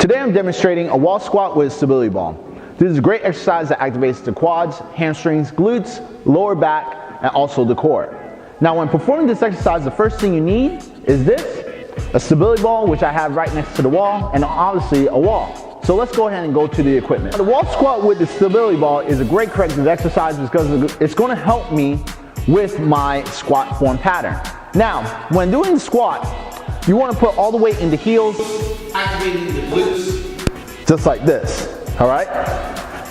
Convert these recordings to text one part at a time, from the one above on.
Today I'm demonstrating a wall squat with a stability ball. This is a great exercise that activates the quads, hamstrings, glutes, lower back, and also the core. Now when performing this exercise, the first thing you need is this, a stability ball, which I have right next to the wall, and obviously a wall. So let's go ahead and go to the equipment. The wall squat with the stability ball is a great corrective exercise because it's going to help me with my squat form pattern. Now, when doing the squat, you want to put all the weight in the heels, activating the glutes, just like this, all right?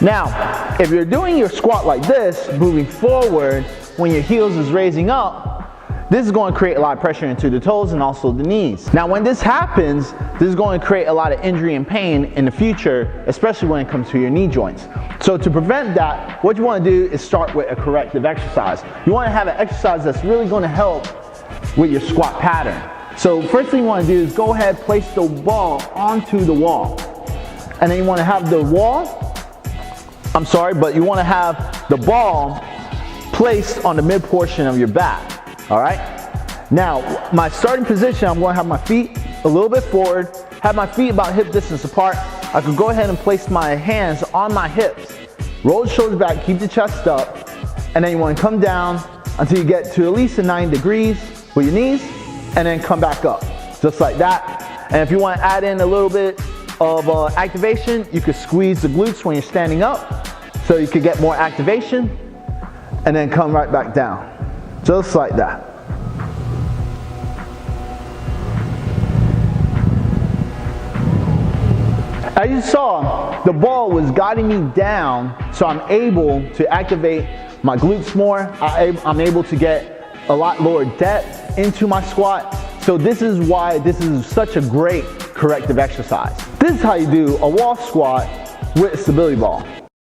Now, if you're doing your squat like this, moving forward, when your heels is raising up, this is going to create a lot of pressure into the toes and also the knees. Now, when this happens, this is going to create a lot of injury and pain in the future, especially when it comes to your knee joints. So to prevent that, what you want to do is start with a corrective exercise. You want to have an exercise that's really going to help with your squat pattern. So first thing you want to do is go ahead, place the ball onto the wall. And then you want to have the wall, you want to have the ball placed on the mid portion of your back, all right? Now, my starting position, I'm going to have my feet a little bit forward, have my feet about hip distance apart. I could go ahead and place my hands on my hips, roll the shoulders back, keep the chest up, and then you want to come down until you get to at least a 90 degrees with your knees, and then come back up, just like that. And if you want to add in a little bit of activation, you could squeeze the glutes when you're standing up, so you could get more activation, and then come right back down, just like that. As you saw, the ball was guiding me down, so I'm able to activate my glutes more. I'm able to get a lot lower depth into my squat. So this is why this is such a great corrective exercise. This is how you do a wall squat with a stability ball.